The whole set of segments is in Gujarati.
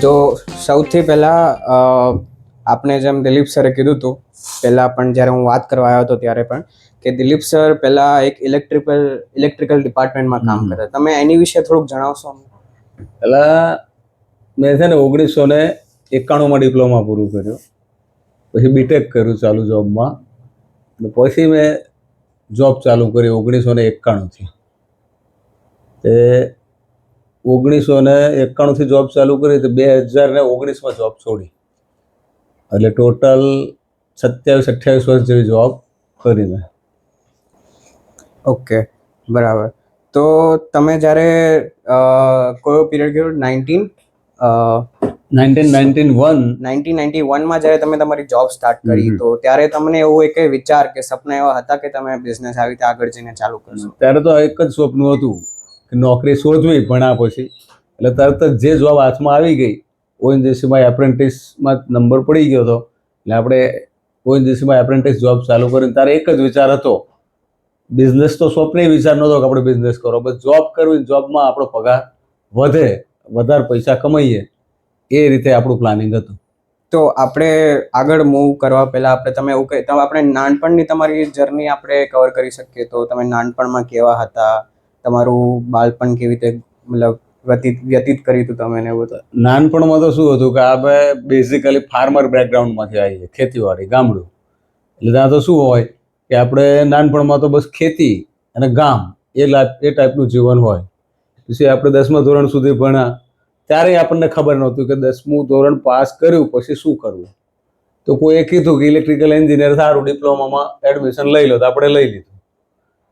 તો સૌથી પહેલાં આપણે જેમ દિલીપ સરે કીધું હતું પહેલાં પણ જ્યારે હું વાત કરવા આવ્યો હતો ત્યારે પણ કે દિલીપ સર પહેલાં એક ઇલેક્ટ્રિકલ ડિપાર્ટમેન્ટમાં કામ કરતા. તમે એની વિશે થોડુંક જણાવશો અમને? પહેલાં મેં છે ને 1991માં ડિપ્લોમા પૂરું કર્યું, પછી બીટેક કર્યું ચાલુ જોબમાં, અને પછી મેં જોબ ચાલુ કરી 1991થી. તે 1991થી જોબ ચાલુ કરી તો 2019માં જોબ છોડી, એટલે ટોટલ 27-28 વર્ષ જેવી જોબ કરી મેં. ઓકે, બરાબર. તો તમે જ્યારે કયો પીરિયડ કયો? 1991માં જ્યારે તમે તમારી જોબ સ્ટાર્ટ કરી, તો ત્યારે તમને એવું એક વિચાર કે સપના એવા હતા કે તમે બિઝનેસ આવી રીતે આગળ જઈને ચાલુ કરશો? ત્યારે તો એક જ સ્વપ્ન હતું કે નોકરી શોધવી ભણ્યા પછી, એટલે તરત જ જે જોબ હાથમાં આવી ગઈ, ઓએનજીસીમાં એપ્રેન્ટિસમાં નંબર પડી ગયો હતો, એટલે આપણે ઓએનજીસીમાં એપ્રેન્ટિસ જોબ ચાલુ કરીને ત્યારે એક જ વિચાર હતો, બિઝનેસ તો સ્વપ્ન વિચાર નહોતો કે આપણે બિઝનેસ કરો, બસ જોબ કરવી, જોબમાં આપણો પગાર વધે, વધારે પૈસા કમાઈએ, એ રીતે આપણું પ્લાનિંગ હતું. તો આપણે આગળ મૂવ કરવા પહેલાં તમે એવું કહે તો આપણે નાનપણની તમારી જર્ની આપણે કવર કરી શકીએ. તો તમે નાનપણમાં કેવા હતા, તમારું બાળપણ કેવી રીતે મતલબ વ્યતીત કર્યું હતું તમે ને બધું? નાનપણમાં તો શું હતું કે આપણે બેઝિકલી ફાર્મર બેકગ્રાઉન્ડમાંથી આવીએ, ખેતીવાડી, ગામડું. એટલે ત્યાં તો શું હોય કે આપણે નાનપણમાં તો બસ ખેતી અને ગામ એ ટાઈપનું જીવન હોય. પછી આપણે 10મા ધોરણ સુધી ભણ્યા, ત્યારે આપણને ખબર નહોતું કે 10મું ધોરણ પાસ કર્યું પછી શું કરવું. તો કોઈએ કીધું કે ઇલેક્ટ્રિકલ એન્જિનિયર સારું, ડિપ્લોમામાં એડમિશન લઈ લો, તો આપણે લઈ લીધું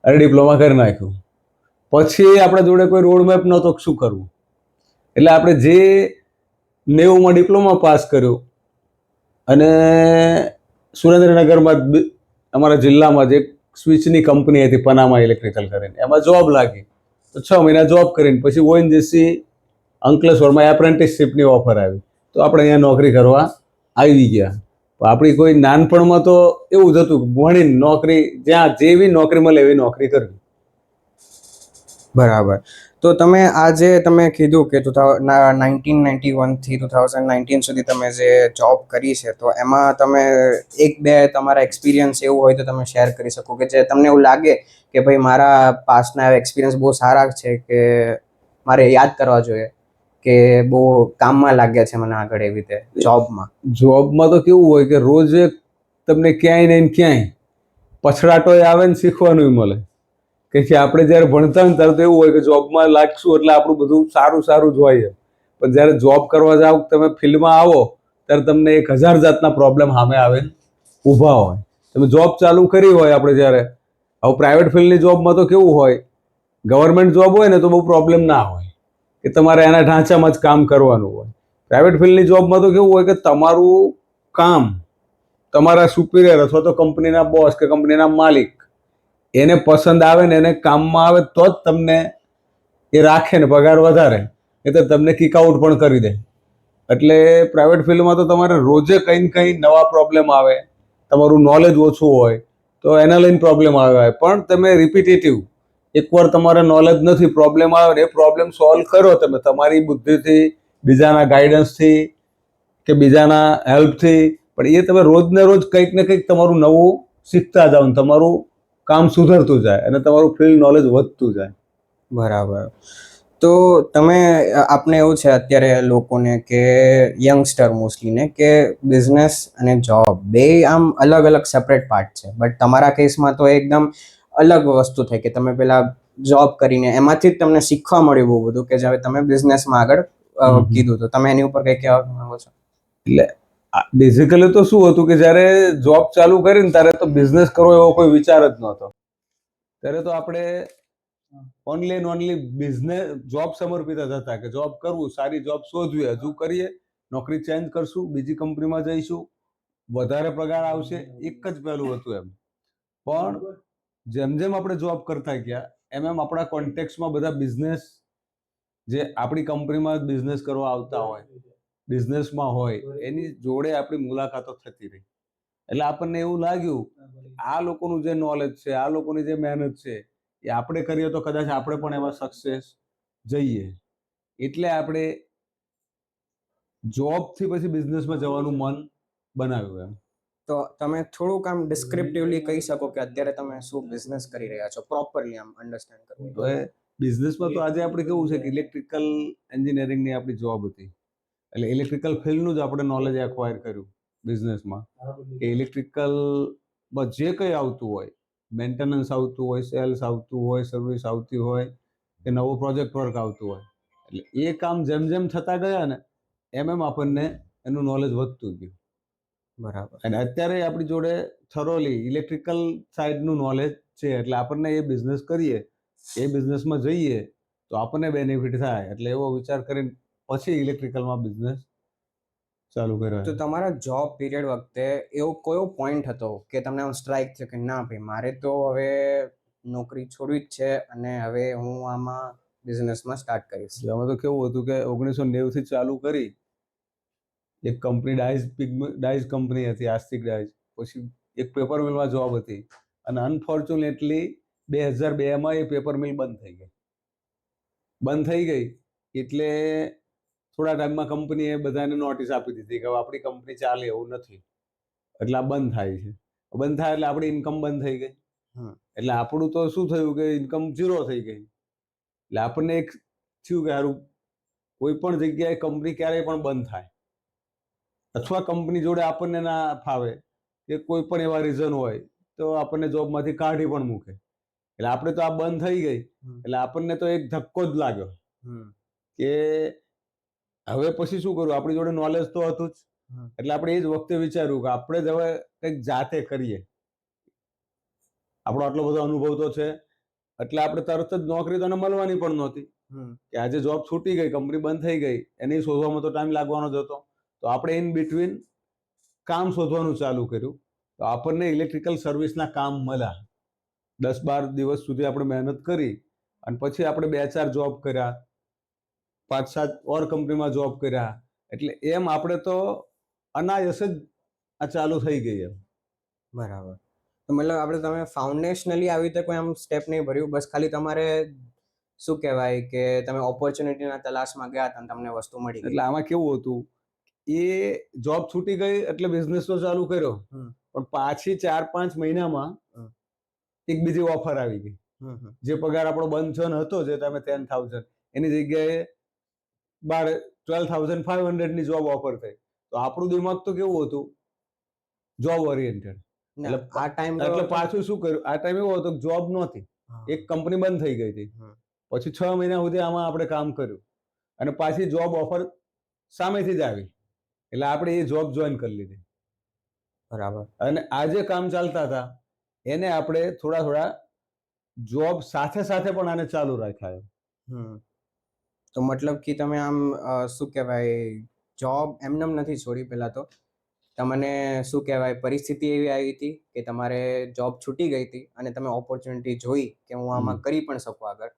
અને ડિપ્લોમા કરી નાખ્યું. પછી આપણા જોડે કોઈ રોડ મેપ નહોતો શું કરવું, એટલે આપણે જે 90માં ડિપ્લોમા પાસ કર્યું અને સુરેન્દ્રનગરમાં અમારા જિલ્લામાં જે સ્વિચની કંપની હતી પનામા ઇલેક્ટ્રિકલ કરીને, એમાં જોબ લાગી. તો 6 મહિના જોબ કરીને પછી ઓએનજીસી અંકલેશ્વરમાં એપ્રેન્ટિસશીપની ઓફર આવી, તો આપણે અહીંયા નોકરી કરવા આવી ગયા. આપણી કોઈ નાનપણમાં તો એવું જ હતું, ભણીને નોકરી, જ્યાં જેવી નોકરી મળે એવી નોકરી કરવી. બરાબર. તો તમે આજે તમે કીધું કે 1991થી 2019 સુધી તમે જે જોબ કરી છે, તો એમાં તમે 1-2 તમારા એક્સપિરિયન્સ એવું હોય તો તમે શેર કરી શકો કે જે તમને એવું લાગે કે ભાઈ મારા પાસ્ટના એક્સપિરિયન્સ બહુ સારા છે કે મારે યાદ કરવા જોઈએ કે બહુ કામમાં લાગ્યા છે મને આગળ એવી રીતે જોબમાં તો કેવું હોય કે રોજ તમને ક્યાંય ને ક્યાંય પછડાટો આવે ને શીખવાનું મળે. કે આપણે જ્યારે ભણતા હોય ત્યારે તો એવું હોય કે જોબમાં લાગશું એટલે આપણું બધું સારું સારું જ હોય, પણ જ્યારે જોબ કરવા જાઓ, તમે ફિલ્ડમાં આવો ત્યારે તમને 1000 જાતના પ્રોબ્લેમ સામે આવે ઊભા હોય. તમે જોબ ચાલુ કરી હોય, આપણે જ્યારે હવે પ્રાઇવેટ ફિલ્ડની જોબમાં તો કેવું હોય, ગવર્મેન્ટ જોબ હોય ને તો બહુ પ્રોબ્લેમ ના હોય કે તમારે એના ઢાંચામાં જ કામ કરવાનું હોય. પ્રાઇવેટ ફિલ્ડની જોબમાં તો કેવું હોય કે તમારું કામ તમારા સુપિરિયર અથવા તો કંપનીના બોસ કે કંપનીના માલિક એને પસંદ આવે ને એને કામમાં આવે તો જ તમને એ રાખે ને પગાર વધારે, એ તો તમને કિક આઉટ પણ કરી દે. એટલે પ્રાઇવેટ ફિલ્ડમાં તો તમારે રોજે કંઈ ને કંઈ નવા પ્રોબ્લેમ આવે, તમારું નોલેજ ઓછું હોય તો એના લઈને પ્રોબ્લેમ આવે. પણ તમે રિપીટેટિવ એકવાર તમારે નોલેજ નથી, પ્રોબ્લેમ આવે ને એ પ્રોબ્લેમ સોલ્વ કરો તમે તમારી બુદ્ધિથી, બીજાના ગાઈડન્સથી કે બીજાના હેલ્પથી, પણ એ તમે રોજ ને રોજ કંઈક ને કંઈક તમારું નવું શીખતા જાઓ ને તમારું કામ સુધરતું જાય અને તમારું ફિલ્ડ નોલેજ વધતું જાય. બરાબર. તો તમે આપને એવું છે અત્યારે લોકોને કે યંગસ્ટર મોસ્ટલીને કે બિઝનેસ અને જોબ બે આમ અલગ અલગ સેપરેટ પાર્ટ છે, બટ તમારા કેસમાં તો એકદમ અલગ વસ્તુ થઈ કે તમે પેલા જોબ કરીને એમાંથી જ તમને શીખવા મળ્યું બહુ બધું કે જ્યારે તમે બિઝનેસમાં આગળ કીધું, તો તમે એની ઉપર કંઈ કહેવા માંગો છો? એટલે બેઝિકલી તો શું હતું કે જ્યારે જોબ ચાલુ કરીને ત્યારે તો બિઝનેસ કરવો એવો કોઈ વિચાર જ નહોતો. ત્યારે તો આપણે only and only business job સમર્પિત જ હતા કે જોબ કરવું, સારી જોબ શોધવી, હજુ કરીએ, નોકરી ચેન્જ કરશું, બીજી કંપનીમાં જઈશું, વધારે પગાર આવશે, એક જ પહેલું હતું એમ. પણ જેમ જેમ આપણે જોબ કરતા ગયા એમ એમ આપણા કોન્ટેક્ટમાં બધા બિઝનેસ, જે આપણી કંપનીમાં બિઝનેસ કરવા આવતા હોય, બિઝનેસમાં હોય, એની જોડે આપણી મુલાકાતો થતી રહી. એટલે આપણને એવું લાગ્યું આ લોકોનું જે નોલેજ છે, આ લોકોની જે મહેનત છે, એ આપણે કરીએ તો કદાચ આપણે પણ એમાં સક્સેસ જઈએ. એટલે આપણે જોબથી પછી બિઝનેસમાં જવાનું મન બનાવ્યું એમ. તો તમે થોડુંક આમ ડિસ્ક્રિપ્ટિવલી કહી શકો કે અત્યારે તમે શું બિઝનેસ કરી રહ્યા છો, પ્રોપરલી આમ અન્ડરસ્ટેન્ડ કરવું. તો એ બિઝનેસમાં તો આજે આપણે કેવું છે કે ઇલેક્ટ્રિકલ એન્જિનિયરિંગની આપણી જોબ હતી, એટલે ઇલેક્ટ્રિકલ ફિલ્ડનું જ આપણે નોલેજ એક્વાયર કર્યું બિઝનેસમાં, કે ઇલેક્ટ્રિકલમાં જે કંઈ આવતું હોય, મેન્ટેનન્સ આવતું હોય, સેલ્સ આવતું હોય, સર્વિસ આવતી હોય, કે નવો પ્રોજેક્ટ વર્ક આવતું હોય, એટલે એ કામ જેમ જેમ થતા ગયા ને એમ આપણને એનું નોલેજ વધતું ગયું. બરાબર. અને અત્યારે આપણી જોડે થરોલી ઇલેક્ટ્રિકલ સાઈડનું નોલેજ છે, એટલે આપણને એ બિઝનેસ કરીએ, એ બિઝનેસમાં જઈએ તો આપણને બેનિફિટ થાય, એટલે એવો વિચાર કરીને પછી ઇલેક્ટ્રિકલમાં બિઝનેસ ચાલુ કર્યો. તો તમારા જોબ પીરિયડ વખતે એવો કયો પોઈન્ટ હતો કે તમને આમ સ્ટ્રાઇક થયો કે ના ભાઈ મારે તો હવે નોકરી છોડવી જ છે અને હવે હું આમાં બિઝનેસમાં સ્ટાર્ટ કરીશ? આમાં તો કેવું હતું કે 1990 થી ચાલુ કરી, એક કંપની ડાઇઝ કંપની હતી, આસ્તિક ડાઇઝ, પછી એક પેપર મિલમાં જોબ હતી, અને અનફોર્ચ્યુનેટલી 2002માં એ પેપર મિલ બંધ થઈ ગઈ. એટલે થોડા ટાઈમમાં કંપનીએ બધાને નોટિસ આપી દીધી કે હવે આપણી કંપની ચાલે એવું નથી, એટલે આ બંધ થાય છે. બંધ થાય એટલે આપણી ઇન્કમ બંધ થઈ ગઈ, એટલે આપણું તો શું થયું કે ઇન્કમ ઝીરો થઈ ગઈ. એટલે આપણને એક થયું કે સારું, કોઈ પણ જગ્યાએ કંપની ક્યારેય પણ બંધ થાય અથવા કંપની જોડે આપણને ના ફાવે કે કોઈ પણ એવા રીઝન હોય તો આપણને જોબમાંથી કાઢી પણ મૂકે. એટલે આપણે તો આ બંધ થઈ ગઈ એટલે આપણને તો એક ધક્કો જ લાગ્યો કે હવે પછી શું કરું, આપણી જોડે નોલેજ તો હતું જ, એટલે આપણે એ જ વખતે વિચાર્યું કે આપણે જ હવે કંઈક જાતે કરીએ, આપણો આટલો બધો અનુભવ તો છે, એટલે આપણે તરત જ નોકરી તો મળવાની પણ નહોતી કે આજે જોબ છૂટી ગઈ, કંપની બંધ થઈ ગઈ, એની શોધવામાં તો ટાઈમ લાગવાનો જ હતો. તો આપણે ઇન બિટવીન કામ શોધવાનું ચાલુ કર્યું, તો આપણને ઇલેક્ટ્રિકલ સર્વિસના કામ મળ્યા. 10-12 દિવસ સુધી આપણે મહેનત કરી અને પછી આપણે 2-4 જોબ કર્યા, 5-7 ઓર કંપનીમાં જોબ કર્યા, એટલે એમ આપણે તો અનાયસ જ આ ચાલુ થઈ ગઈ એમ. બરાબર. તો મતલબ આપણે તમે ફાઉન્ડેશનલી આવી રીતે કોઈ આમ સ્ટેપ નહીં ભર્યું, બસ ખાલી તમારે શું કહેવાય કે તમે ઓપોર્ચ્યુનિટીના તલાશમાં ગયા હતા અને તમને વસ્તુ મળી ગઈ. એટલે આમાં કેવું હતું, એ જોબ છૂટી ગઈ એટલે બિઝનેસ તો ચાલુ કર્યો, પણ પાછી 4-5 મહિનામાં એક બીજી ઓફર આવી ગઈ. જે પગાર આપણો બંધ થયો હતો, જે તમે 10,000, એની જગ્યાએ 12,500 ની જોબ ઓફર થઈ. તો આપણું દિમાગ તો કેવું હતું, જોબ ઓરિએન્ટેડ. એટલે પાછું શું કર્યું, આ ટાઈમ એવો હતો જોબ નહોતી, એક કંપની બંધ થઈ ગઈ હતી, પછી 6 મહિના સુધી આમાં આપણે કામ કર્યું અને પાછી જોબ ઓફર સામેથી જ આવી, એટલે આપણે એ જોબ જોઈન કરી લીધી. બરાબર. અને આ જે કામ ચાલતા હતા એને આપણે થોડા થોડા જોબ સાથે સાથે પણ આને ચાલુ રાખ્યા. તો મતલબ કે તમે આમ શું કહેવાય, જોબ એમનેમ નથી છોડી. પહેલા તો તમને શું કહેવાય, પરિસ્થિતિ એવી આવી હતી કે તમારે જોબ છૂટી ગઈ હતી અને તમે ઓપોર્ચ્યુનિટી જોઈ કે હું આમાં કરી પણ શકું આગળ,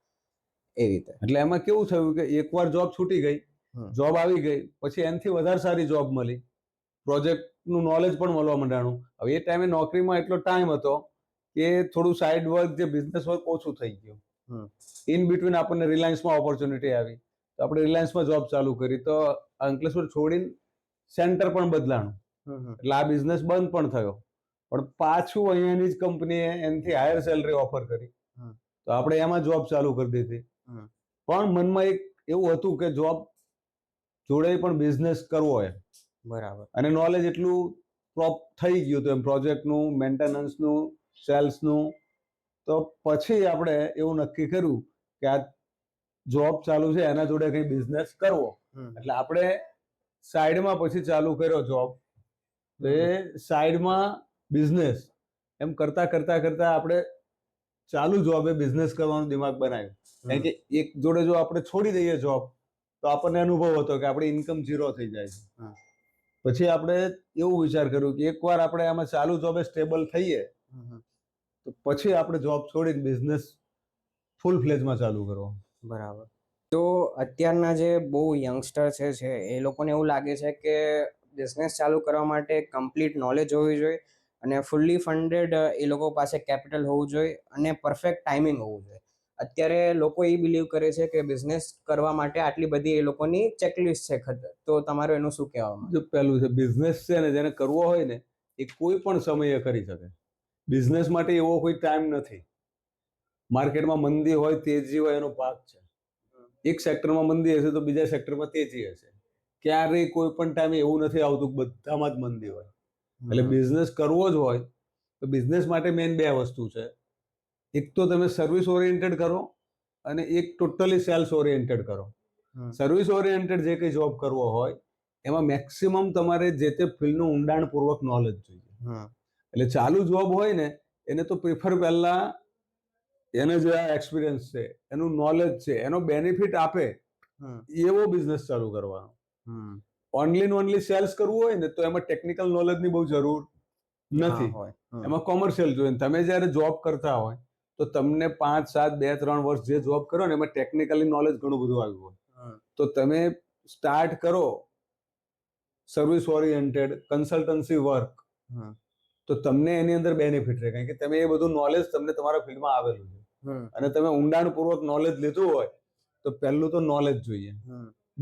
એ રીતે. એટલે એમાં કેવું થયું કે એકવાર જોબ છૂટી ગઈ, જોબ આવી ગઈ, પછી એનાથી વધારે સારી જોબ મળી, પ્રોજેક્ટનું નોલેજ પણ મળવા માંડ્યું. હવે એ ટાઈમે નોકરીમાં એટલો ટાઈમ હતો કે થોડું સાઈડ વર્ક, જે બિઝનેસ વર્ક ઓછું થઈ ગયું. ઇન બિટવીન આપણને રિલાયન્સમાં ઓપોર્ચ્યુનિટી આવી, તો આપણે રિલાયન્સમાં જોબ ચાલુ કરી. તો અંકલેશ્વર છોડીને સેન્ટર પણ બદલાણું, એટલે આ બિઝનેસ બંધ પણ થયો, પણ પાછું અહીંયાની જ કંપનીએ એનાથી હાયર સેલરી ઓફર કરી, તો આપણે એમાં જોબ ચાલુ કરી દીધી. પણ મનમાં એક એવું હતું કે જોબ જોડે પણ બિઝનેસ કરવો હોય. બરાબર. અને નોલેજ એટલું થઈ ગયું હતું એમ, પ્રોજેક્ટનું, મેન્ટેનન્સનું, સેલ્સનું. તો પછી આપણે એવું નક્કી કર્યું કે આ જોબ ચાલુ છે એના જોડે કંઈ બિઝનેસ કરવો, એટલે આપણે સાઈડમાં પછી ચાલુ કર્યો જોબ. તો એ સાઈડમાં બિઝનેસ એમ કરતા કરતા કરતા આપણે ચાલુ જોબે બિઝનેસ કરવાનું દિમાગ બનાવ્યું. કારણ કે એક જોડે જો આપણે છોડી દઈએ જોબ, તો આપણને અનુભવ હતો કે આપણી ઇન્કમ ઝીરો થઈ જાય છે. પછી આપણે એવું વિચાર કર્યું કે એકવાર આપણે આમાં ચાલુ જોબે સ્ટેબલ થઈએ તો પછી આપણે જોબ છોડીને બિઝનેસ ફૂલ ફ્લેજમાં ચાલુ કરવો. બરાબર. તો અત્યારના જે બહુ યંગસ્ટર છે એ લોકોને એવું લાગે છે કે બિઝનેસ ચાલુ કરવા માટે કમ્પ્લીટ નોલેજ હોવી જોઈએ અને ફુલ્લી ફંડેડ એ લોકો પાસે કેપિટલ હોવું જોઈએ અને પરફેક્ટ ટાઈમિંગ હોવું જોઈએ. અત્યારે લોકો એ બિલીવ કરે છે કે બિઝનેસ કરવા માટે આટલી બધી એ લોકોની ચેકલિસ્ટ છે તો તમારું એનું શું કહેવામાં? જો પહેલું છે બિઝનેસ છે ને, જેને કરવો હોય ને એ કોઈ પણ સમયે કરી શકે. બિઝનેસ માટે એવો કોઈ ટાઈમ નથી. માર્કેટમાં મંદી હોય તેજી હોય એનો ભાગ છે. એક સેક્ટરમાં મંદી હશે તો બીજા સેક્ટરમાં તેજી હશે. ક્યારેય કોઈ પણ ટાઈમે એવું નથી આવતું બધામાં જ મંદી હોય. એટલે બિઝનેસ કરવો જ હોય તો બિઝનેસ માટે મેઇન બે વસ્તુ છે. એક તો તમે સર્વિસ ઓરિએન્ટેડ કરો અને એક ટોટલી સેલ્સ ઓરિએન્ટેડ કરો. સર્વિસ ઓરિએન્ટેડ જે કંઈ જોબ કરવો હોય એમાં મેક્સિમમ તમારે જે તે ફિલ્ડનું ઊંડાણપૂર્વક નોલેજ જોઈએ. એટલે ચાલુ જોબ હોય ને એને તો પ્રિફર પહેલા એને જે આ એક્સપિરિયન્સ છે, એનું નોલેજ છે, એનો બેનિફિટ આપે એવો બિઝનેસ ચાલુ કરવાનો. ઓનલી ને ઓનલી સેલ્સ કરવું હોય ને તો એમાં ટેકનિકલ નોલેજની બહુ જરૂર નથી. એમાં કોમર્શિયલ જોઈએ. તમે જ્યારે જોબ કરતા હોય તો તમને 5, 7, 2, 3 વર્ષ જે જોબ કરો ને એમાં ટેકનિકલી નોલેજ ઘણું બધું આવ્યું હોય. તો તમે સ્ટાર્ટ કરો સર્વિસ ઓરિએન્ટેડ કન્સલ્ટન્સી વર્ક તો તમને એની અંદર બેનિફિટ રહે, કારણ કે તમે એ બધું નોલેજ તમને તમારા ફિલ્ડમાં આવેલું છે અને તમે ઊંડાણપૂર્વક નોલેજ લીધું હોય તો પહેલું તો નોલેજ જોઈએ.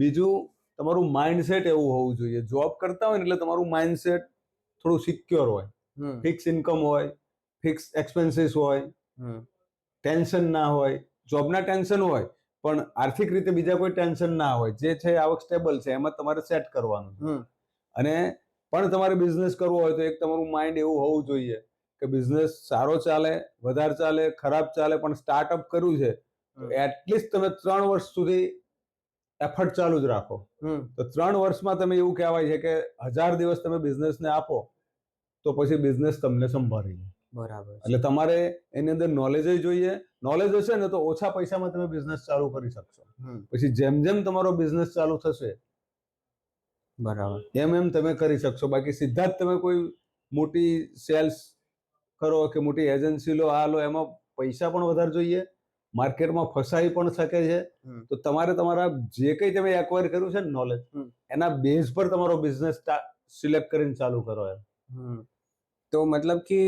બીજું તમારું માઇન્ડસેટ એવું હોવું જોઈએ. જોબ કરતા હોય ને એટલે તમારું માઇન્ડસેટ થોડું સિક્યોર હોય. ફિક્સ ઇન્કમ હોય, ફિક્સ એક્સપેન્સીસ હોય, ટેન્શન ના હોય. જોબના ટેન્શન હોય પણ આર્થિક રીતે બીજા કોઈ ટેન્શન ના હોય. જે છે આવક સ્ટેબલ છે એમાં તમારે સેટ કરવાનું. અને પણ તમારે બિઝનેસ કરવો હોય તો એક તમારું માઇન્ડ એવું હોવું જોઈએ કે બિઝનેસ સારો ચાલે, વધારે ચાલે, ખરાબ ચાલે, પણ સ્ટાર્ટઅપ કર્યું છે તો એટલીસ્ટ તમે 3 વર્ષ સુધી એફર્ટ ચાલુ જ રાખો. તો 3 વર્ષમાં તમે એવું કહેવાય છે કે 1000 દિવસ તમે બિઝનેસને આપો તો પછી બિઝનેસ તમને સંભાળી લે. બરાબર. એટલે તમારે એની અંદર નોલેજ જોઈએ. નોલેજ હશે ને તો ઓછા પૈસામાં તમે બિઝનેસ ચાલુ કરી શકશો. પછી જેમ જેમ તમારો બિઝનેસ ચાલુ થશે બરાબર એમ તમે કરી શકશો. બાકી સીધા જ તમે કોઈ મોટી સેલ્સ કરો કે મોટી એજન્સી લો, આ લો, એમાં પૈસા પણ વધારે જોઈએ, માર્કેટમાં ફસાઈ પણ શકે છે. તો તમારે તમારા જે કંઈ તમે એક્વાયર કર્યું છે ને નોલેજ એના બેઝ પર તમારો બિઝનેસ સિલેક્ટ કરીને ચાલુ કરો એમ. તો મતલબ કે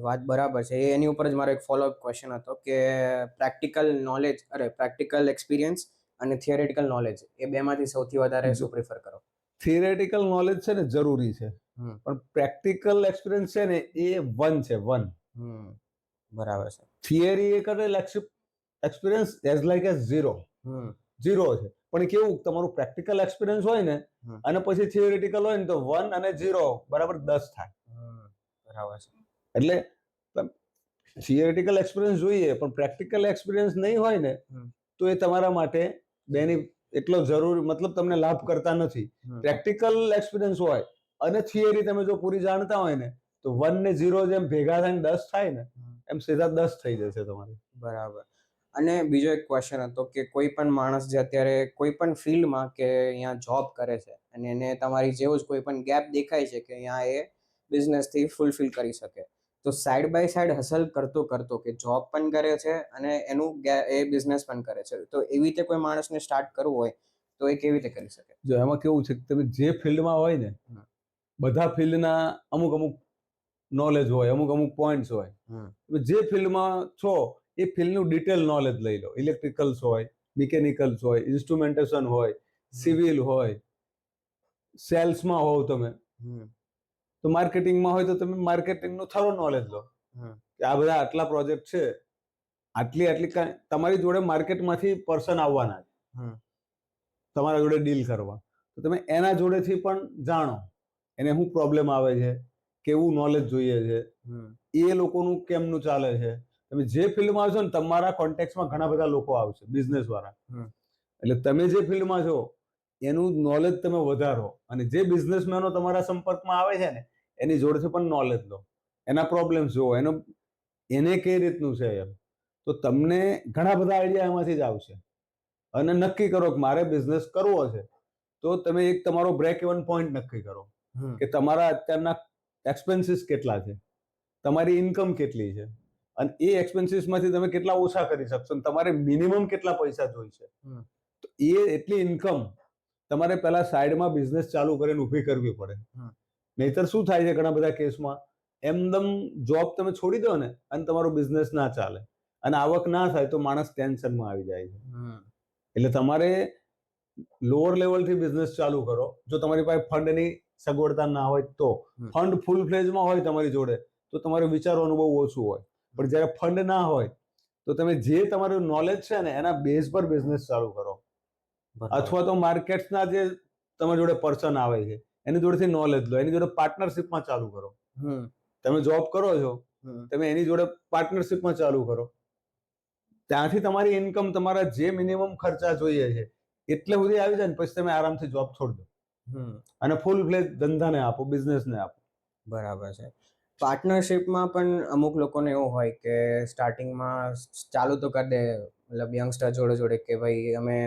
વાત બરાબર છે. એની ઉપર જ મારો એક ફોલોઅપ ક્વેશ્ચન હતો કે પ્રેક્ટિકલ એક્સપિરિયન્સ અને થિયરેટિકલ નોલેજ એ બેમાંથી સૌથી વધારે શું પ્રિફર કરો? થિયરેટિકલ નોલેજ છે ને જરૂરી છે, પણ પ્રેક્ટિકલ એક્સપિરિયન્સ છે ને એ વન છે. બરાબર છે. થિયરી એ કરે experience as like as zero છે. પણ કેવું તમારું પ્રેક્ટિકલ એક્સપિરિયન્સ હોય ને અને પછી થિયોરિટિકલ હોય ને તો 1 અને 0 બરાબર 10 થાય. બરાબર છે. એટલે થિયોરિટિકલ એક્સપિરિયન્સ જોઈએ પણ પ્રેક્ટિકલ એક્સપિરિયન્સ નહીં હોય ને તો એ તમારા માટે એટલો જરૂરી, મતલબ તમને લાભ કરતા નથી. પ્રેક્ટિકલ એક્સપિરિયન્સ હોય અને થિયરી તમે જો પૂરી જાણતા હોય ને તો 1 ને 0 જેમ ભેગા થઈને 10 થાય ને એમ સીધા 10 થઈ જશે તમારે. બરાબર. અને બીજો એક ક્વેશ્ચન હતો કે કોઈ પણ માણસ જે અત્યારે કોઈ પણ ફિલ્ડમાં કે અહીંયા જોબ કરે છે અને એને તમારી જેવું જ કોઈ પણ ગેપ દેખાય છે કે અહીંયા એ બિઝનેસથી ફૂલફિલ કરી શકે, તો સાઈડ બાય સાઈડ હસલ કરતો કરતો કે જોબ પણ કરે છે અને એ બિઝનેસ પણ કરે છે, તો એવી રીતે કોઈ માણસને સ્ટાર્ટ કરવું હોય તો એ કેવી રીતે કરી શકે? જો એમાં કેવું છે કે તમે જે ફિલ્ડમાં હોય ને બધા ફિલ્ડના અમુક અમુક નોલેજ હોય, અમુક અમુક પોઈન્ટ્સ હોય. તમે જે ફિલ્ડમાં છો એ ફિલ્ડનું ડિટેલ નોલેજ લઈ લો. ઇલેક્ટ્રિકલ્સ હોય, મિકેનિકલ્સ હોય, ઇન્સ્ટ્રુમેન્ટેશન હોય, સિવિલ હોય, સેલ્સમાં હોવ તમે તો માર્કેટિંગમાં હોય તો તમે માર્કેટિંગનું થરો નોલેજ લો કે આ બધા આટલા પ્રોજેક્ટ છે, આટલી આટલી તમારી જોડે માર્કેટમાંથી પર્સન આવવાના છે તમારા જોડે ડીલ કરવા, તો તમે એના જોડેથી પણ જાણો એને શું પ્રોબ્લેમ આવે છે, કેવું નોલેજ જોઈએ છે, એ લોકોનું કેમનું ચાલે છે. તમે જે ફિલ્ડમાં આવશો ને તમારા કોન્ટેક્ટમાં ઘણા બધા લોકો આવશે બિઝનેસ વાળા, એટલે તમે જે ફિલ્ડમાં છો એનું નોલેજ તમે વધારો અને જે બિઝનેસમેનો તમારા સંપર્કમાં આવે છે ને એની જોડેથી પણ નોલેજ લો, એના પ્રોબ્લેમ જુઓ, એને કઈ રીતનું છે એમ. તો તમને ઘણા બધા આઈડિયા એમાંથી જ આવશે. અને નક્કી કરો કે મારે બિઝનેસ કરવો છે તો તમે એક તમારો બ્રેક ઇવન પોઈન્ટ નક્કી કરો કે તમારા અત્યારના એક્સપેન્સીસ કેટલા છે, તમારી ઇન્કમ કેટલી છે અને એ એક્સપેન્સીસમાંથી તમે કેટલા ઓછા કરી શકશો, તમારે મિનિમમ કેટલા પૈસા જોઈશે. તો એ એટલી ઇન્કમ તમારે પહેલા સાઈડમાં બિઝનેસ ચાલુ કરીને ઊભી કરવી પડે. નહીતર શું થાય છે ઘણા બધા કેસમાં એમદમ જોબ તમે છોડી દો ને અને તમારો બિઝનેસ ના ચાલે અને આવક ના થાય તો માણસ ટેન્શનમાં આવી જાય છે. હમ. એટલે તમારે લોઅર લેવલથી બિઝનેસ ચાલુ કરો. જો તમારી પાસે ફંડની સગવડતા ના હોય તો, ફંડ ફૂલ ફ્લેજમાં હોય તમારી જોડે તો તમારે વિચારવાનું બહુ ઓછું હોય. પણ જ્યારે ફંડ ના હોય તો તમે જે તમારું નોલેજ છે ને એના બેઝ પર બિઝનેસ ચાલુ કરો. અથવા તો માર્કેટના જે તમારી જોડે પર્સન આવે છે એની જોડેથી નોલેજ લો, એની જોડે પાર્ટનરશિપમાં ચાલુ કરો. તમે જોબ કરો છો, તમે એની જોડે પાર્ટનરશિપમાં ચાલુ કરો. ત્યાંથી તમારી ઇન્કમ તમારા જે મિનિમમ ખર્ચા જોઈએ છે એટલે સુધી આવી જાય ને પછી તમે આરામથી જોબ છોડી દો અને ફૂલ ફ્લેજ ધંધાને આપો, બિઝનેસને આપો. બરાબર છે. પાર્ટનરશિપમાં પણ અમુક લોકોને એવું હોય કે સ્ટાર્ટિંગમાં ચાલુ તો કરી દે, મતલબ યંગસ્ટર જોડે જોડે કે ભાઈ અમે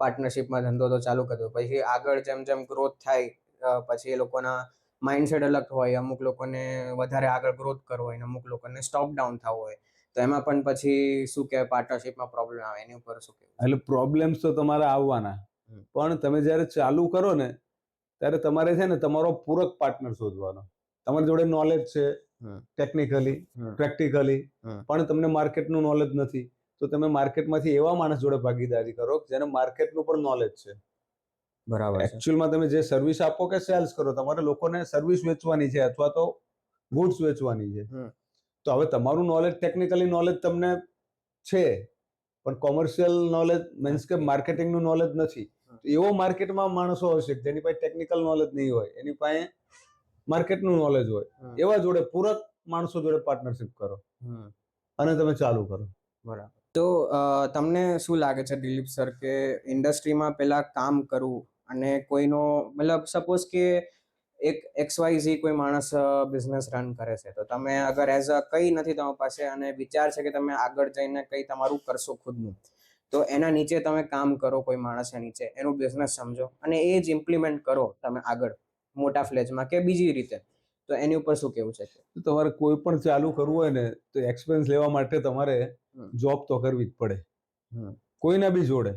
પાર્ટનરશિપમાં ધંધો તો ચાલુ કર્યો, પછી આગળ જેમ જેમ ગ્રોથ થાય પછી એ લોકોના માઇન્ડસેટ અલગ હોય. અમુક લોકોને વધારે આગળ ગ્રોથ કરવો હોય અને અમુક લોકોને સ્ટોપ ડાઉન થવું હોય, તો એમાં પણ પછી શું કે પાર્ટનરશિપમાં પ્રોબ્લેમ આવે, એની ઉપર શું કહેવું? એટલે પ્રોબ્લેમ્સ તો તમારા આવવાના, પણ તમે જ્યારે ચાલુ કરો ને ત્યારે તમારે છે ને તમારો પૂરક પાર્ટનર શોધવાનો. તમારી જોડે નોલેજ છે ટેકનિકલી, પ્રેક્ટિકલી, પણ તમને માર્કેટનું નોલેજ નથી તો તમે માર્કેટમાંથી એવા માણસ જોડે ભાગીદારી કરો જેને માર્કેટનું પણ નોલેજ છે. બરાબર છે. એકચ્યુઅલમાં તમે જે સર્વિસ આપો કે સેલ્સ કરો, તમારે લોકોને સર્વિસ વેચવાની છે અથવા તો ગુડ્સ વેચવાની છે. તો હવે તમારું નોલેજ, ટેકનિકલી નોલેજ તમને છે પણ કોમર્શિયલ નોલેજ મીન્સ કે માર્કેટિંગનું નોલેજ નથી. તો એવો માર્કેટમાં માણસો હશે જેની પાસે ટેકનિકલ નોલેજ નહીં હોય, એની પાસે માર્કેટનું નોલેજ હોય, એવા જોડે પૂરક માણસો જોડે પાર્ટનરશિપ કરો અને તમે ચાલુ કરો. બરાબર. તો તમને શું લાગે છે દિલીપ સર કે ઇન્ડસ્ટ્રીમાં પેલા કામ કરવું અને કોઈનો, મતલબ સપોઝ કે એક XYZ કોઈ માણસ બિઝનેસ રન કરે છે, તો તમે અગર એઝ અ કંઈ નથી તમારી પાસે અને વિચાર છે કે તમે આગળ જઈને કંઈ તમારું કરશો ખુદનું, તો એના નીચે તમે કામ કરો, કોઈ માણસના નીચે એનું બિઝનેસ સમજો અને એ જ ઇમ્પ્લિમેન્ટ કરો તમે આગળ મોટા ફ્લેજમાં કે બીજી રીતે, તો એની ઉપર શું કેવું છે? તમારે કોઈ પણ ચાલુ કરવું હોય ને તો એક્સપેન્સ લેવા માટે તમારે જોબ તો કરવી જ પડે, કોઈના બી જોડે.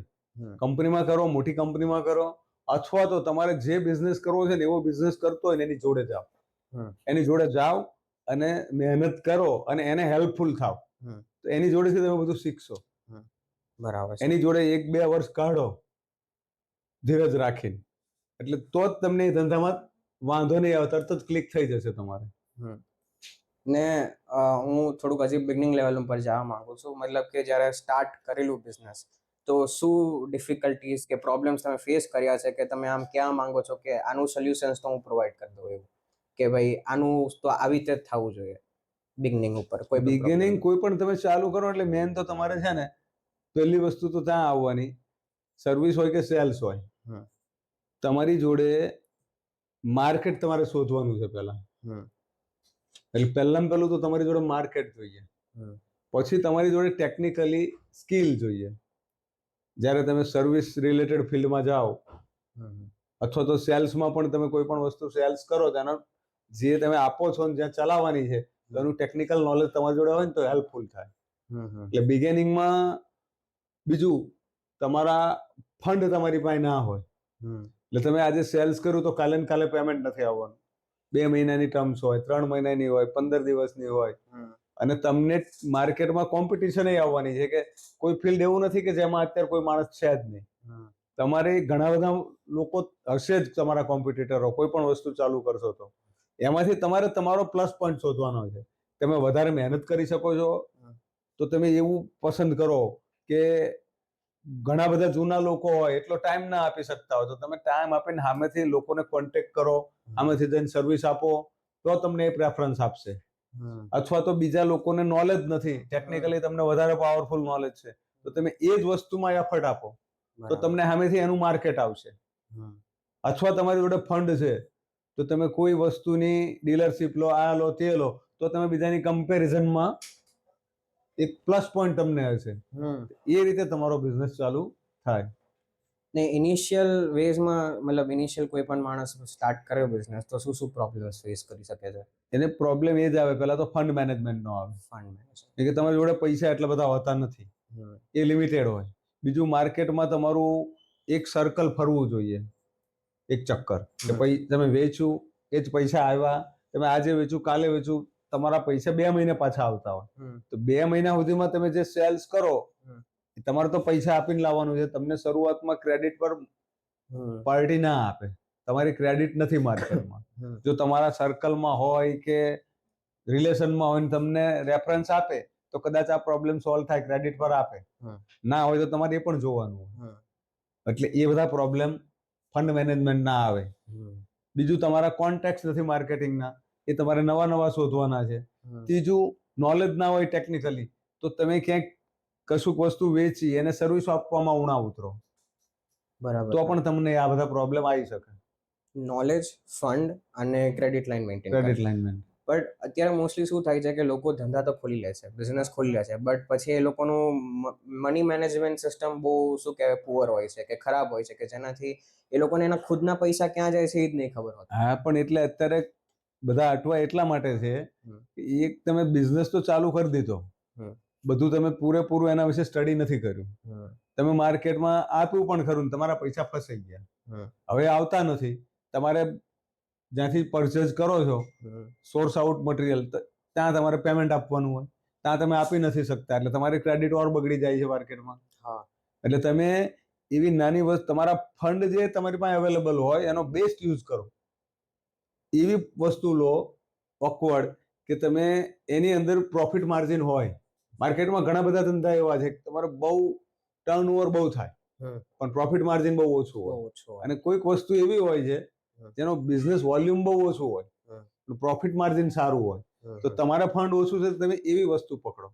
કંપનીમાં કરો, મોટી કંપનીમાં કરો, અથવા તો તમારે જે બિઝનેસ કરવો છે ને એવો બિઝનેસ કરતો હોય ને એની જોડે જાઓ. એની જોડે જાઓ અને મહેનત કરો અને એને હેલ્પફુલ થાવ, તો એની જોડેથી તમે બધું શીખશો. બરાબર. એની જોડે 1-2 વર્ષ કાઢો ધીરજ રાખીને, એટલે તો જ તમને એ ધંધામાં વાંધો નહીં આવે, તરત જ ક્લિક થઈ જશે તમારે. ને હું થોડુંક હજી બિગનિંગ લેવલ ઉપર જવા માંગુ છું, મતલબ કે જ્યારે સ્ટાર્ટ કરેલું બિઝનેસ, તો શું ડિફિકલ્ટીઝ કે પ્રોબ્લેમ્સ તમે ફેસ કર્યા છે કે તમે આમ કહેવા માંગો છો કે આનું સોલ્યુશન્સ તો હું પ્રોવાઈડ કરી દઉં, એવું કે ભાઈ આનું તો આવી રીતે જ થવું જોઈએ બિગનિંગ ઉપર? બિગિનિંગ કોઈ પણ તમે ચાલુ કરો એટલે મેન તો તમારે છે ને પહેલી વસ્તુ તો ત્યાં આવવાની, સર્વિસ હોય કે સેલ્સ હોય, તમારી જોડે માર્કેટ તમારે શોધવાનું છે પહેલા. એટલે પહેલામાં પહેલું તો તમારી જોડે માર્કેટ જોઈએ, પછી તમારી જોડે ટેકનિકલી સ્કિલ જોઈએ. જ્યારે તમે સર્વિસ રિલેટેડ ફિલ્ડમાં જાઓ અથવા તો સેલ્સમાં પણ તમે કોઈ પણ વસ્તુ સેલ્સ કરો, તેનો જે તમે આપો છો ને જ્યાં ચલાવવાની છે એનું ટેકનિકલ નોલેજ તમારી જોડે હોય ને તો હેલ્પફુલ થાય. એટલે બિગિનિંગમાં બીજું, તમારા ફંડ તમારી પાસે ના હોય એટલે તમે આજે સેલ્સ કર્યું તો કાલે ને કાલે પેમેન્ટ નથી આવવાનું. 2 મહિનાની ટર્મ્સ હોય, 3 મહિનાની હોય, 15 દિવસની હોય, અને તમને માર્કેટમાં કોમ્પિટિશન આવવાની છે કે કોઈ ફિલ્ડ એવું નથી કે જેમાં અત્યારે કોઈ માણસ છે જ નહીં. તમારે ઘણા બધા લોકો હશે જ તમારા કોમ્પિટિટરો, કોઈ પણ વસ્તુ ચાલુ કરશો તો એમાંથી તમારે તમારો પ્લસ પોઈન્ટ શોધવાનો છે. તમે વધારે મહેનત કરી શકો છો તો તમે એવું પસંદ કરો કે ઘણા બધા જૂના લોકો હોય, એટલો ટાઈમ ના આપી શકતા હોય, તો તમે ટાઈમ આપીને સામેથી લોકોને કોન્ટેક્ટ કરો, સામેથી જઈને સર્વિસ આપો, તો તમને એ પ્રેફરન્સ આપશે. અથવા તો બીજા લોકોને નોલેજ નથી, ટેકનિકલી તમને વધારે પાવરફુલ નોલેજ છે, તો તમે એ જ વસ્તુમાં એફર્ટ આપો તો તમને સામેથી એનું માર્કેટ આવશે. અથવા તમારી જોડે ફંડ છે તો તમે કોઈ વસ્તુની ડીલરશીપ લો, આ લો તે લો, તો તમે બીજાની કમ્પેરિઝનમાં એક પ્લસ પોઈન્ટ તમને હશે. એ રીતે તમારો બિઝનેસ ચાલુ થાય. ને ઇનિશિયલ વેઝમાં, મતલબ ઇનિશિયલ કોઈ પણ માણસ સ્ટાર્ટ કરે બિઝનેસ, તો શું શું પ્રોબ્લેમ્સ ફેસ કરી શકે છે? એને પ્રોબ્લેમ એ જ આવે, પહેલા તો ફંડ મેનેજમેન્ટ નો આવે. ફંડ મેનેજમેન્ટ, કે તમારી જોડે પૈસા એટલા બધા હોતા નથી, એ લિમિટેડ હોય. બીજું, માર્કેટમાં તમારું એક સર્કલ ફરવું જોઈએ, એક ચક્કર, કે ભાઈ તમે વેચ્યું, એ જ પૈસા આવ્યા, તમે આજે વેચ્યું કાલે વેચ્યું, તમારા પૈસા 2 મહિને પાછા આવતા હોય. તો 2 મહિના સુધીમાં તમે જે સેલ્સ કરો એ તમારે તો પૈસા આપીને લાવવાનું છે. તમને શરૂઆતમાં ક્રેડિટ પર પાર્ટી ના આપે. તમારી ક્રેડિટ નથી માર્કેટમાં. જો તમારા સર્કલમાં હોય કે રિલેશનમાં હોય ને તમને રેફરન્સ આપે તો કદાચ આ પ્રોબ્લેમ સોલ્વ થાય, ક્રેડિટ પર આપે. ના હોય તો તમારે એ પણ જોવાનું હોય. એટલે એ બધા પ્રોબ્લેમ ફંડ મેનેજમેન્ટ ના આવે. બીજું, તમારા કોન્ટેક્ટ નથી માર્કેટિંગના, એ તમારે નવા નવા શોધવાના છે. ત્રીજું, નોલેજ ના હોય ટેકનિકલી તો તમે ક્યાંક કશુંક વસ્તુ વેચી એને સર્વિસ આપવામાં ઉણા ઉતરો બરાબર. તો પણ તમને આ બધા પ્રોબ્લેમ આવી શકે. નોલેજ, ફંડ અને credit line maintain credit line. But અત્યારે મોસ્ટલી શું થાય છે કે લોકો ધંધા તો ખોલી લે છે, બિઝનેસ ખોલી લે છે, બટ પછી એ લોકોનું મની મેનેજમેન્ટ સિસ્ટમ બહુ શું કહેવાય પુઅર હોય છે કે ખરાબ હોય છે, કે જેનાથી એ લોકોને એના ખુદના પૈસા ક્યાં જાય છે એ જ નહીં ખબર હોતી. હા, પણ એટલે અત્યારે બધા અટવા એટલા માટે છે કે એક તમે બિઝનેસ તો ચાલુ કરી દીધો, બધું તમે પૂરેપૂરું એના વિશે સ્ટડી નથી કર્યું. તમે માર્કેટમાં આપ્યું પણ ખરું, તમારા પૈસા ફસાઈ ગયા, હવે આવતા નથી. તમારે જ્યાંથી પરચેઝ કરો છો, સોર્સ આઉટ મટીરિયલ, ત્યાં તમારે પેમેન્ટ આપવાનું હોય, ત્યાં તમે આપી નથી શકતા, એટલે તમારી ક્રેડિટ ઓર બગડી જાય છે માર્કેટમાં. એટલે તમે એવી નાની વસ્તુ, તમારા ફંડ જે તમારી પાસે અવેલેબલ હોય એનો બેસ્ટ યુઝ કરો. એવી વસ્તુ લો ઓકવર્ડ કે તમે એની અંદર પ્રોફિટ માર્જિન હોય. માર્કેટમાં ઘણા બધા ધંધા એવા છે કે તમારે બહુ ટર્નઓવર બહુ થાય પણ પ્રોફિટ માર્જિન બહુ ઓછું હોય. અને કોઈક વસ્તુ એવી હોય છે જેનો બિઝનેસ વોલ્યુમ બહુ ઓછું હોય, પ્રોફિટ માર્જિન સારું હોય. તો તમારા ફંડ ઓછું છે, તમે એવી વસ્તુ પકડો.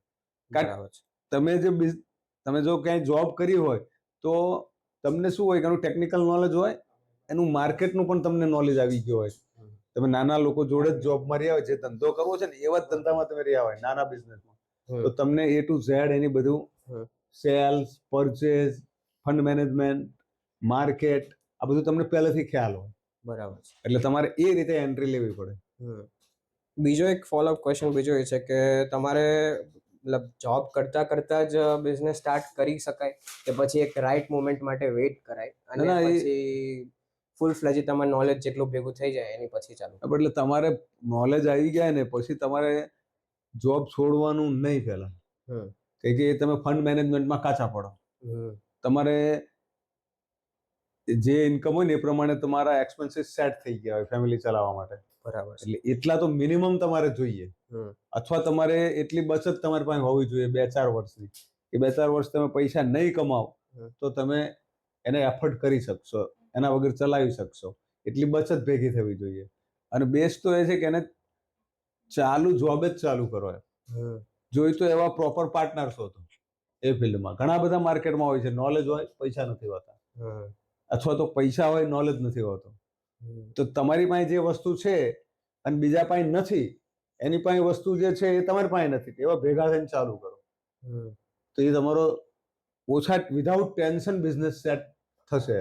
તમે જો ક્યાંય જોબ કરી હોય તો તમને શું હોય કે એનું ટેકનિકલ નોલેજ હોય, એનું માર્કેટનું પણ તમને નોલેજ આવી ગયું હોય. તમે નાના લોકો જોડે જ જોબમાં રહ્યા હોય, જે ધંધો કરવો છે ને એવા જ ધંધામાં તમે રહ્યા હોય, નાના બિઝનેસમાં, તો તમને A to Z એની બધું sales, purchase, fund management, market, આ બધું તમને પહેલેથી ખ્યાલ હોય. બરાબર છે. એટલે તમારે એ રીતે એન્ટ્રી લેવી પડે. બીજો એક ફોલોઅપ ક્વેશ્ચન બીજો એ છે કે તમારે મતલબ જોબ કરતા કરતા જ બિઝનેસ સ્ટાર્ટ કરી શકાય કે પછી એક રાઈટ મોમેન્ટ માટે વેઇટ કરાય અને પછી ફૂલ ફ્લેજી તમારે નોલેજ જેટલું ભેગું થઈ જાય એની પછી ચાલુ? એટલે તમારે નોલેજ આવી ગયા ને પછી તમારે જોબ છોડવાનું નહીં પહેલા, કે તમે ફંડ મેનેજમેન્ટમાં કાચા પડો. તમારે જે ઇન્કમ હોય ને એ પ્રમાણે તમારા એક્સપેન્સીસ સેટ થઈ ગયા હોય ફેમિલી ચલાવવા માટે. બરાબર. એટલે એટલા તો મિનિમમ તમારે જોઈએ, અથવા તમારે એટલી બચત તમારી પાસે હોવી જોઈએ 2-4 વર્ષની, કે 2-4 વર્ષ તમે પૈસા નહીં કમાવો તો તમે એને એફર્ટ કરી શકશો, એના વગર ચલાવી શકશો. એટલી બચત ભેગી થવી જોઈએ. અને બેસ્ટ તો એ છે કે એને ચાલુ જોબ જ ચાલુ કરો. જોઈ તો એવા પ્રોપર પાર્ટનર શોધો એ ફિલ્ડમાં. ઘણા બધા માર્કેટમાં હોય છે, નોલેજ હોય, પૈસા નથી હોતા, અથવા તો પૈસા હોય, નોલેજ નથી હોતો. તો તમારી પાસે જે વસ્તુ છે અને બીજા પાસે નથી, એની પાસે વસ્તુ જે છે એ તમારી પાસે નથી, એવા ભેગા થઈને ચાલુ કરો તો એ તમારો ઓછા વિધાઉટ ટેન્શન બિઝનેસ સેટ થશે.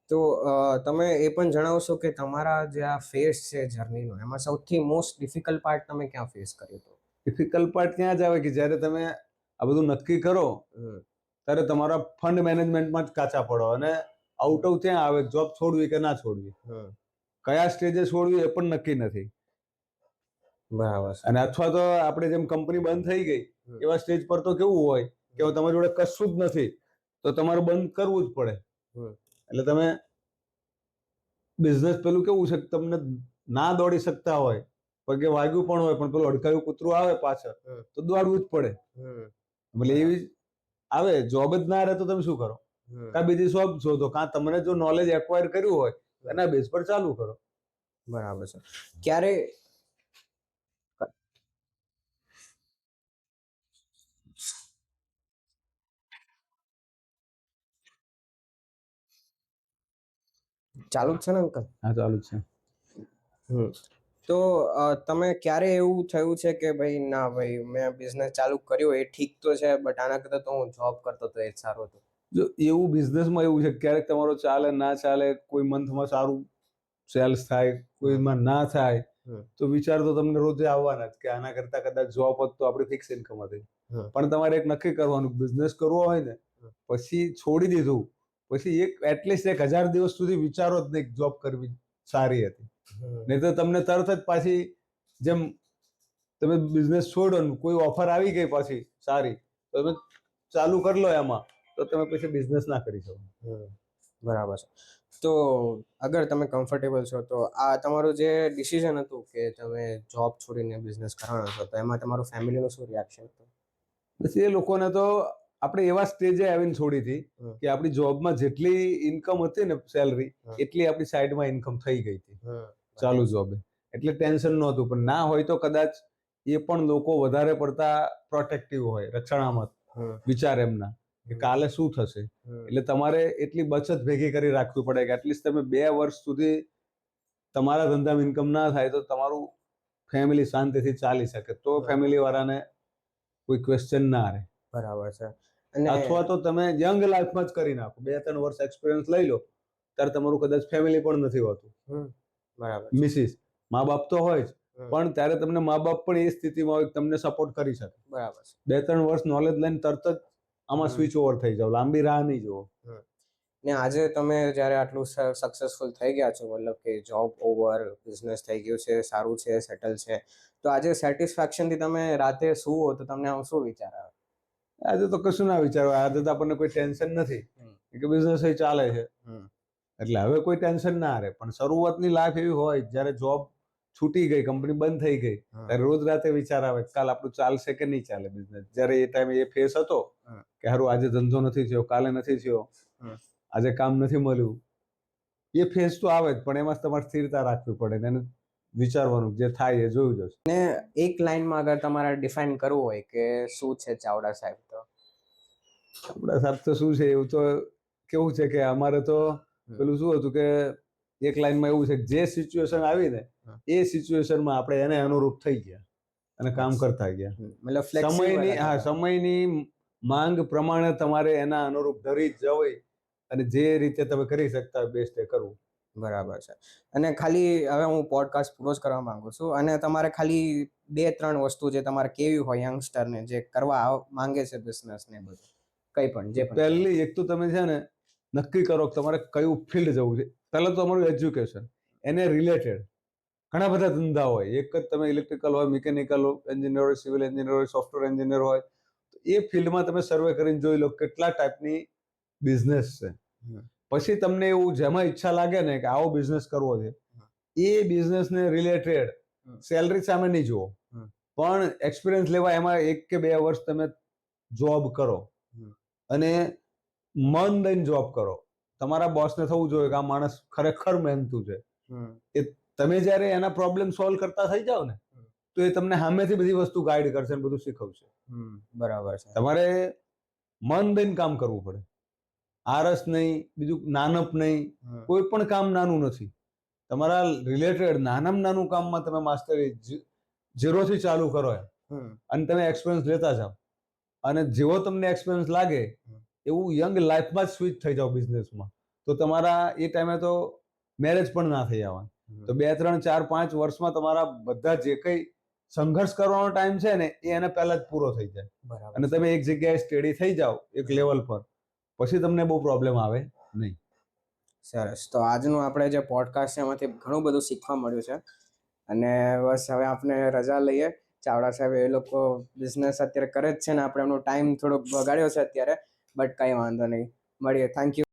તો તમે એ પણ જણાવશો કે તમારા જે આ ફેસ છે જર્નીનો, એમાં સૌથી મોસ્ટ ડિફિકલ્ટ પાર્ટ તમે ક્યાં ફેસ કર્યું હતું? ડિફિકલ્ટ પાર્ટ ક્યાં જ આવે કે જ્યારે તમે આ બધું નક્કી કરો ત્યારે તમારા ફંડ મેનેજમેન્ટમાં જ કાચા પડો અને આઉટ ઓફ ત્યાં આવે જોબ છોડવી કે ના છોડવી, કયા સ્ટેજે છોડવી એ પણ નક્કી નથી. બરાબર. અને અથવા તો આપણે જેમ કંપની બંધ થઈ ગઈ એવા સ્ટેજ પર તો કેવું હોય કે તમારી જોડે કશું જ નથી તો તમારે બંધ કરવું જ પડે. એટલે તમે બિઝનેસ પેલું કેવું છે, તમને ના દોડી શકતા હોય, પગે વાગ્યું પણ હોય, પણ પેલું અડકાયું કૂતરું આવે પાછળ તો દોડવું જ પડે. એટલે એવી આવે, જોબ જ ના રહે તો તમે શું કરો? કાં બીજી જોબ શોધો, કાં તમને જો નોલેજ એક્વાયર કર્યું હોય એના બેઝ પર ચાલુ કરો. બરાબર છે. ક્યારે ચાલુ જ છે ને અંકલ? હા, ચાલુ જ છે. તો તમે ક્યારે એવું થયું છે કે ભાઈ ના ભાઈ મેં બિઝનેસ ચાલુ કર્યો એ ઠીક તો છે બટ આના કરતા તો હું જોબ કરતો તો એ જ સારું હતું? જો એવું બિઝનેસમાં એવું છે ક્યારેક તમારો ચાલે ના ચાલે, કોઈ મંથમાં સારું સેલ્સ થાય, કોઈમાં ના થાય, તો વિચાર તો તમને રોજે આવવાના જ કે આના કરતા કદાચ જોબ હોત તો આપણી ફિક્સ ઇન્કમ હતી. પણ તમારે એક નક્કી કરવાનું, બિઝનેસ કરવો હોય ને પછી છોડી દીધું પછી એટલીસ્ટ 1000 દિવસ સુધી વિચારો જ નહીં જોબ કરવી સારી હતી. નહીં તો તમને તરત જ પાછી જેમ તમે બિઝનેસ છોડો ને કોઈ ઓફર આવી ગઈ પાછી સારી, તો તમે ચાલુ કરી લો એમાં, તો તમે પછી બિઝનેસ ના કરી શકો. બરાબર છે. તો અગર તમે કમ્ફર્ટેબલ છો તો આ તમારું જે ડિસિઝન હતું કે તમે જોબ છોડીને બિઝનેસ કરવાનો છો, તો એમાં તમારું ફેમિલીનું શું રિએક્શન હતું? બસ એ લોકોને તો આપણે એવા સ્ટેજે આવીને છોડી હતી કે આપણી જોબમાં જેટલી ઇન્કમ હતી ને સેલરી, એટલી આપણી સાઈડમાં ઇન્કમ થઈ ગઈ હતી ચાલુ જોબે, એટલે ટેન્શન નહોતું. પણ ના હોય તો કદાચ એ પણ લોકો વધારે પડતા પ્રોટેક્ટિવ હોય, રક્ષણામત વિચાર એમના કે કાલે શું થશે. એટલે તમારે એટલી બચત ભેગી કરી રાખવી પડે કે એટલીસ્ટ તમે 2 વર્ષ સુધી તમારા ધંધામાં ઇન્કમ ના થાય તો તમારું ફેમિલી શાંતિથી ચાલી શકે, તો ફેમિલી વાળાને કોઈ ક્વેશ્ચન ના રહે. બરાબર છે. અને અથવા તો તમે યંગ લાઈફમાં જ કરી નાખો, 2-3 વર્ષ એક્સપિરિયન્સ લઈ લો, ત્યારે તમારું કદાચ ફેમિલી પણ નથી હોતું. બરાબર મિસિસ, મા બાપ તો હોય જ, પણ ત્યારે તમને મા બાપ પણ એ સ્થિતિમાં હોય કે તમને સપોર્ટ કરી શકે. બરાબર છે. 2-3 વર્ષ નોલેજ લઈને તરત જ આમાં સ્વિચ ઓવર થઈ જાવ, લાંબી રાહ નહીં જુઓ. ને આજે તમે જ્યારે આટલું સક્સેસફુલ થઈ ગયા છો, મતલબ કે જોબ ઓવર, બિઝનેસ થઈ ગયું છે, સારું છે, સેટલ છે, તો આજે સેટિસ્ફેક્શનથી તમે રાતે સુવો તો તમને આમ શું વિચાર આવે? આજે તો કશું ના વિચારો, આજે તો આપણને કોઈ ટેન્શન નથી કે બિઝનેસ ચાલે છે, એટલે હવે કોઈ ટેન્શન ના રહે. પણ શરૂઆતની લાઈફ એવી હોય જ્યારે જોબ છૂટી ગઈ, કંપની બંધ થઈ ગઈ, ત્યારે રોજ રાતે વિચાર આવે કાલ આપણું ચાલશે કે નહીં ચાલે બિઝનેસ. જ્યારે એ ટાઈમે એ ફેસ હતો કે હારું આજે ધંધો નથી થયો, કાલે નથી થયો, આજે કામ નથી મળ્યું, એ ફેસ તો આવે જ, પણ એમાં તમારે સ્થિરતા રાખવી પડે ને વિચારવાનું જે થાય એ જોયું જશે. ને એક લાઈનમાં અગર તમારે ડિફાઇન કરવું હોય કે શું છે ચાવડા સાહેબ, તો આપણા સાહેબ તો શું છે, એવું તો કેવું છે કે અમારે તો પેલું શું હતું કે એક લાઈનમાં એવું છે કે જે સિચ્યુએશન આવી ને એ સિચ્યુએશનમાં આપણે એને અનુરૂપ થઈ ગયા અને કામ કરતા ગયા. મતલબ સમયની માંગ પ્રમાણે તમારે એના અનુરૂપ ધરી જવાય અને જે રીતે તમે કરી શકતા હોય બેસ્ટ એ કરવું. બરાબર છે. અને ખાલી હવે હું પોડકાસ્ટ પૂરો જ કરવા માંગુ છું, અને તમારે ખાલી 2-3 વસ્તુ જે તમારે કેવી હોય યંગસ્ટરને જે કરવા માંગે છે બિઝનેસ ને બધું, કંઈ પણ જે પણ. પહેલી એક તો તમે છે ને નક્કી કરો કે તમારે કયું ફિલ્ડ જવું છે. પહેલા તો તમારું એજ્યુકેશન, એને રિલેટેડ ઘણા બધા ધંધા હોય. એક જ તમે ઇલેક્ટ્રિકલ હોય, મિકેનિકલ એન્જિનિયર હોય, સિવિલ એન્જિનિયર હોય, સોફ્ટવેર એન્જિનિયર હોય, તો એ ફિલ્ડમાં તમે સર્વે કરીને જોઈ લો કેટલા ટાઈપની બિઝનેસ છે. પછી તમને એવું જેમાં ઈચ્છા લાગે ને કે આવો બિઝનેસ કરવો છે, એ બિઝનેસને રિલેટેડ સેલરી સામે નહીં જુઓ, પણ એક્સપિરિયન્સ લેવા એમાં 1 કે 2 વર્ષ તમે જોબ કરો અને મન દઈને જોબ કરો. તમારા બોસને થવું જોઈએ કે આ માણસ ખરેખર મહેનતુ છે. એ તમે જ્યારે એના પ્રોબ્લેમ સોલ્વ કરતા થઈ જાવ ને, તો એ તમને સામેથી બધી વસ્તુ ગાઈડ કરશે, બધું શીખવશે. બરાબર છે. તમારે મન દઈને કામ કરવું પડે, આરસ નહીં, બીજું નાનપ નહીં. કોઈ પણ કામ નાનું નથી. તમારા રિલેટેડ નાનામાં નાનું કામમાં તમે માસ્ટરી 0 થી ચાલુ કરો અને તમે એક્સપિરિયન્સ લેતા જાઓ, અને જેવો તમને એક્સપિરિયન્સ લાગે એવું યંગ લાઈફમાં જ સ્વિચ થઈ જાઓ બિઝનેસમાં, તો તમારા એ ટાઈમે તો મેરેજ પણ ના થઈ આવવા. તો 2-3-4-5 વર્ષમાં તમારા બધા જે કંઈ સંઘર્ષ કરવાનો ટાઈમ છે ને એ એને પહેલા જ પૂરો થઈ જાય, અને તમે એક જગ્યાએ સ્ટેડી થઈ જાઓ એક લેવલ પર, પછી તમને બહુ પ્રોબ્લેમ આવે નહીં. સરસ. તો આજનું આપણે જે પોડકાસ્ટ છે એમાંથી ઘણું બધું શીખવા મળ્યું છે, અને બસ હવે આપણે રજા લઈએ. ચાવડા સાહેબ એ લોકો બિઝનેસ અત્યારે કરે જ છે ને આપણે એમનો ટાઈમ થોડોક બગાડ્યો છે અત્યારે, બટ કંઈ વાંધો નહીં, મળીએ. Thank you.